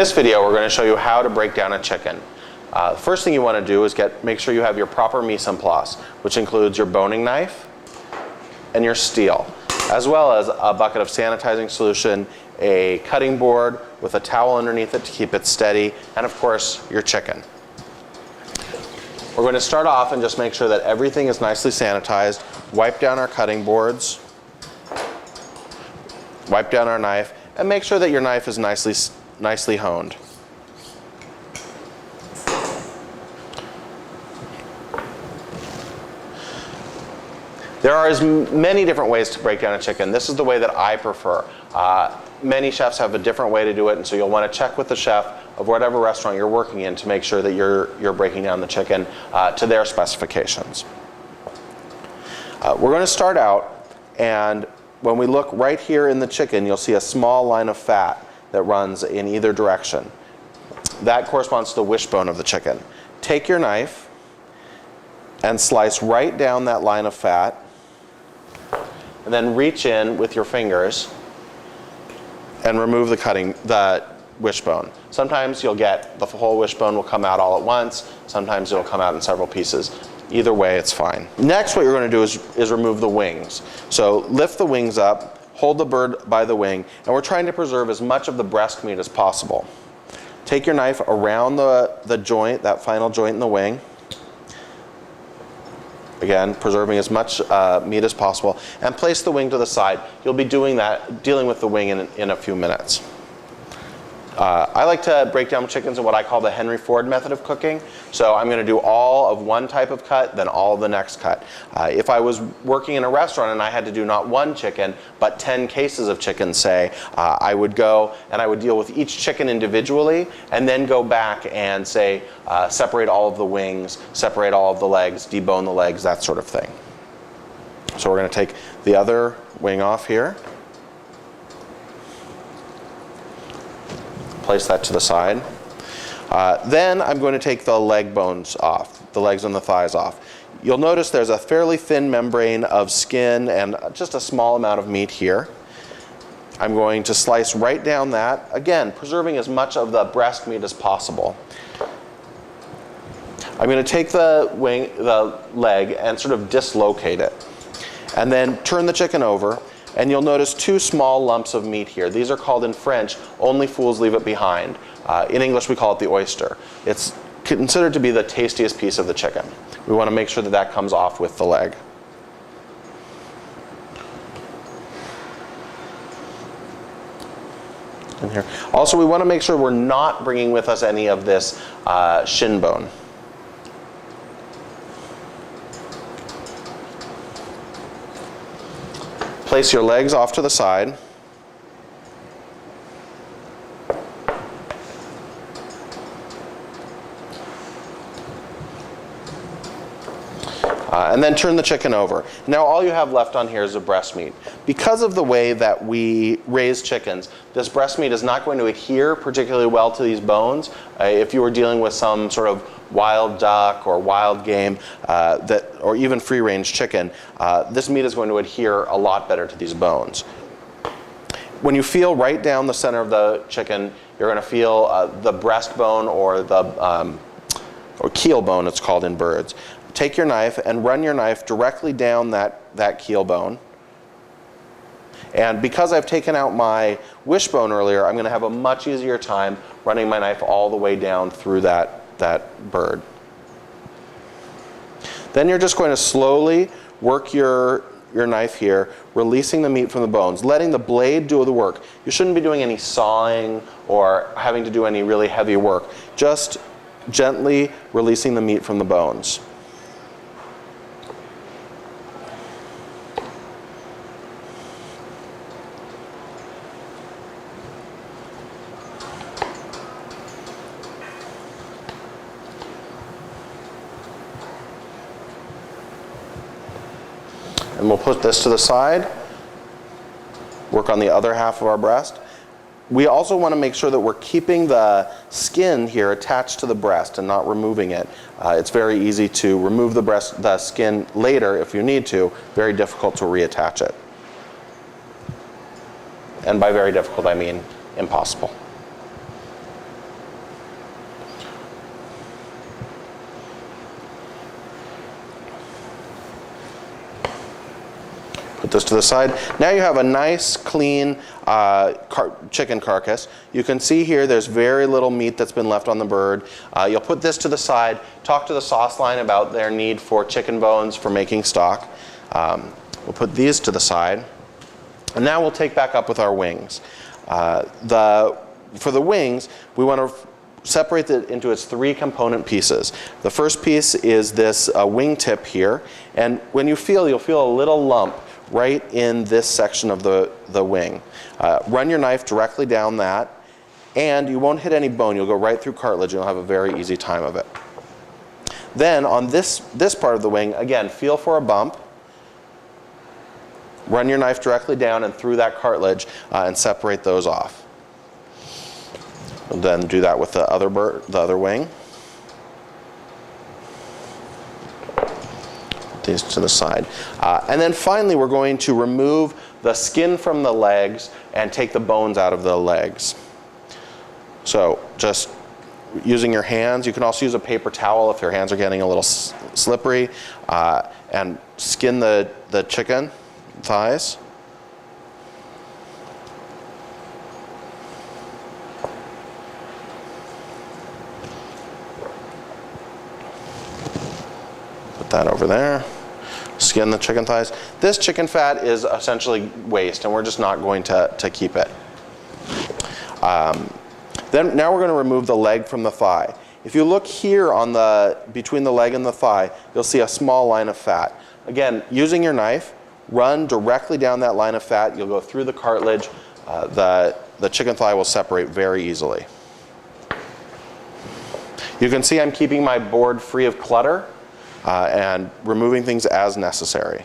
In this video, we're going to show you how to break down a chicken. First thing you want to do is make sure you have your proper mise en place, which includes your boning knife and your steel, as well as a bucket of sanitizing solution, a cutting board with a towel underneath it to keep it steady, and of course, your chicken. We're going to start off and just make sure that everything is nicely sanitized. Wipe down our cutting boards, wipe down our knife, and make sure that your knife is nicely honed. There are as many different ways to break down a chicken. This is the way that I prefer. Many chefs have a different way to do it, and so you'll want to check with the chef of whatever restaurant you're working in to make sure that you're breaking down the chicken to their specifications. We're going to start out, and when we look right here in the chicken, you'll see a small line of fat that runs in either direction. That corresponds to the wishbone of the chicken. Take your knife and slice right down that line of fat, and then reach in with your fingers and remove the wishbone. Sometimes you'll get the whole wishbone will come out all at once. Sometimes it'll come out in several pieces. Either way, it's fine. Next, what you're going to do is remove the wings. So lift the wings up, hold the bird by the wing, and we're trying to preserve as much of the breast meat as possible. Take your knife around the joint, that final joint in the wing. Again, preserving as much meat as possible, and place the wing to the side. You'll be dealing with the wing in a few minutes. I like to break down chickens in what I call the Henry Ford method of cooking. So I'm going to do all of one type of cut, then all of the next cut. If I was working in a restaurant and I had to do not one chicken, but 10 cases of chicken, say, I would go and I would deal with each chicken individually, and then go back and say, separate all of the wings, separate all of the legs, debone the legs, that sort of thing. So we're going to take the other wing off here. Place that to the side. Then I'm going to take the leg bones off, the legs and the thighs off. You'll notice there's a fairly thin membrane of skin and just a small amount of meat here. I'm going to slice right down that, again, preserving as much of the breast meat as possible. I'm going to take the leg and sort of dislocate it, and then turn the chicken over. And you'll notice two small lumps of meat here. These are called in French, only fools leave it behind. In English, we call it the oyster. It's considered to be the tastiest piece of the chicken. We want to make sure that that comes off with the leg. In here. Also, we want to make sure we're not bringing with us any of this shin bone. Place your legs off to the side. And then turn the chicken over. Now all you have left on here is the breast meat. Because of the way that we raise chickens, this breast meat is not going to adhere particularly well to these bones. If you were dealing with some sort of wild duck or wild game or even free-range chicken, this meat is going to adhere a lot better to these bones. When you feel right down the center of the chicken, you're going to feel the breastbone or the keel bone, it's called in birds. Take your knife and run your knife directly down that keel bone. And because I've taken out my wishbone earlier, I'm going to have a much easier time running my knife all the way down through that bird. Then you're just going to slowly work your knife here, releasing the meat from the bones, letting the blade do the work. You shouldn't be doing any sawing or having to do any really heavy work. Just gently releasing the meat from the bones. And we'll put this to the side, work on the other half of our breast. We also want to make sure that we're keeping the skin here attached to the breast and not removing it. It's very easy to remove the skin later if you need to, very difficult to reattach it. And by very difficult, I mean impossible. this to the side. Now you have a nice, clean chicken carcass. You can see here there's very little meat that's been left on the bird. You'll put this to the side. Talk to the sauce line about their need for chicken bones for making stock. We'll put these to the side. And now we'll take back up with our wings. For the wings, we want to separate it into its 3 component pieces. The first piece is this wing tip here, and when you'll feel a little lump right in this section of the wing. Run your knife directly down that, and you won't hit any bone. You'll go right through cartilage, and you'll have a very easy time of it. Then on this part of the wing, again, feel for a bump. Run your knife directly down and through that cartilage and separate those off. We'll then do that with the other wing. Put these to the side. And then finally we're going to remove the skin from the legs and take the bones out of the legs. So just using your hands, you can also use a paper towel if your hands are getting a little slippery, and skin the chicken thighs. Put that over there. Skin the chicken thighs. This chicken fat is essentially waste, and we're just not going to keep it. Then now we're going to remove the leg from the thigh. If you look here on between the leg and the thigh, you'll see a small line of fat. Again, using your knife, run directly down that line of fat. You'll go through the cartilage. The chicken thigh will separate very easily. You can see I'm keeping my board free of clutter and removing things as necessary.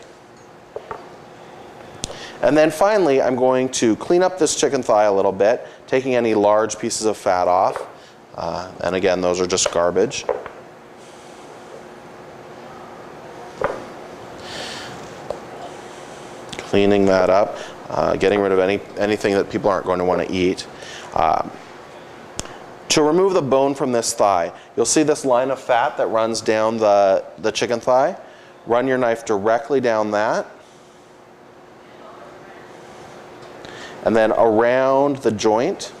And then finally, I'm going to clean up this chicken thigh a little bit, taking any large pieces of fat off. And again, those are just garbage. Cleaning that up, getting rid of anything that people aren't going to want to eat. To remove the bone from this thigh, you'll see this line of fat that runs down the chicken thigh. Run your knife directly down that. And then around the joint.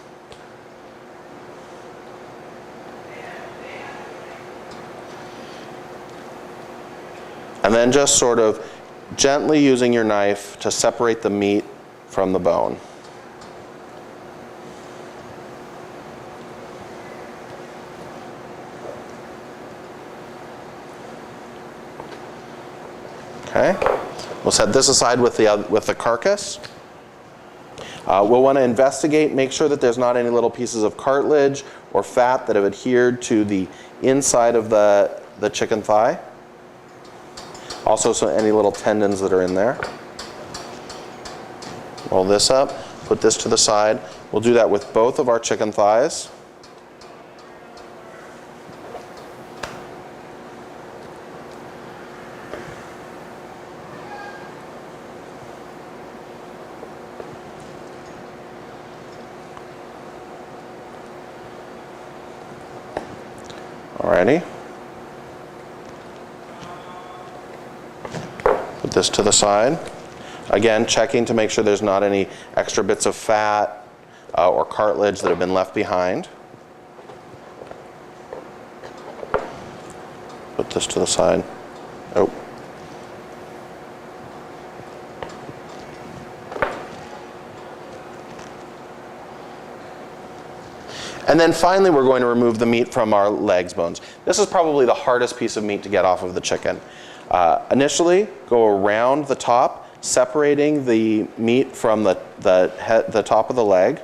And then just sort of gently using your knife to separate the meat from the bone. Okay, we'll set this aside with the carcass. We'll want to investigate, make sure that there's not any little pieces of cartilage or fat that have adhered to the inside of the chicken thigh. Also, any little tendons that are in there. Roll this up, put this to the side. We'll do that with both of our chicken thighs. Alrighty. Put this to the side. Again, checking to make sure there's not any extra bits of fat or cartilage that have been left behind. Put this to the side. Oh. And then finally, we're going to remove the meat from our legs bones. This is probably the hardest piece of meat to get off of the chicken. Initially, go around the top, separating the meat from the top of the leg.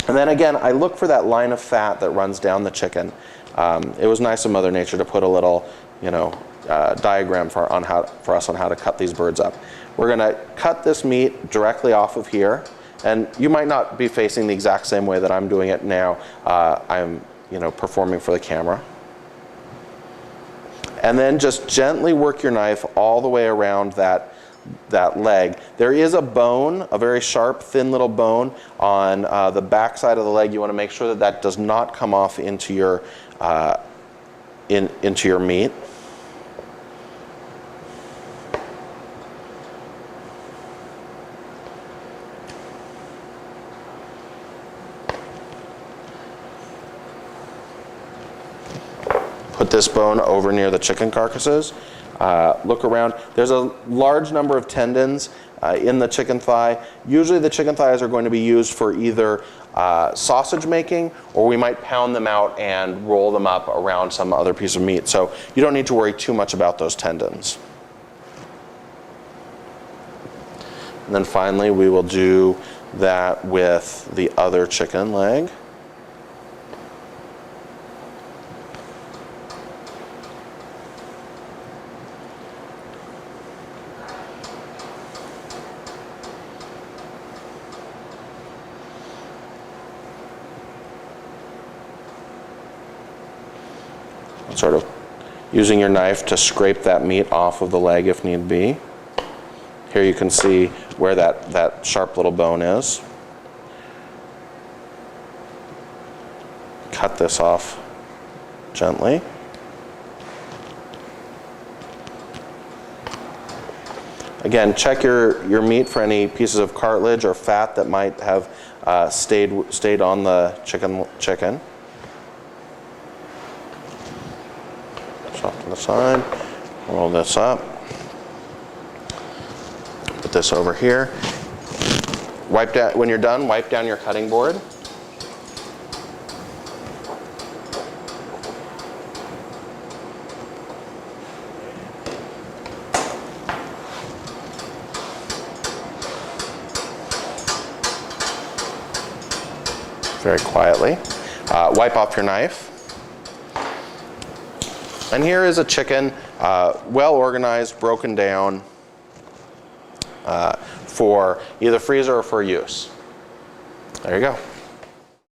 And then again, I look for that line of fat that runs down the chicken. It was nice of Mother Nature to put a little, diagram for us on how to cut these birds up. We're going to cut this meat directly off of here. And you might not be facing the exact same way that I'm doing it now. I'm, performing for the camera. And then just gently work your knife all the way around that leg. There is a bone, a very sharp, thin little bone on the back side of the leg. You want to make sure that does not come off into your into your meat. this bone over near the chicken carcasses. Look around. There's a large number of tendons in the chicken thigh. Usually the chicken thighs are going to be used for either sausage making, or we might pound them out and roll them up around some other piece of meat. So you don't need to worry too much about those tendons. And then finally we will do that with the other chicken leg. Sort of using your knife to scrape that meat off of the leg if need be. Here you can see where that sharp little bone is. Cut this off gently. Again, check your meat for any pieces of cartilage or fat that might have stayed on the chicken. Off to the side, roll this up, put this over here. Wipe down, when you're done, wipe down your cutting board. Very quietly. Wipe off your knife. And here is a chicken, well organized, broken down for either freezer or for use. There you go.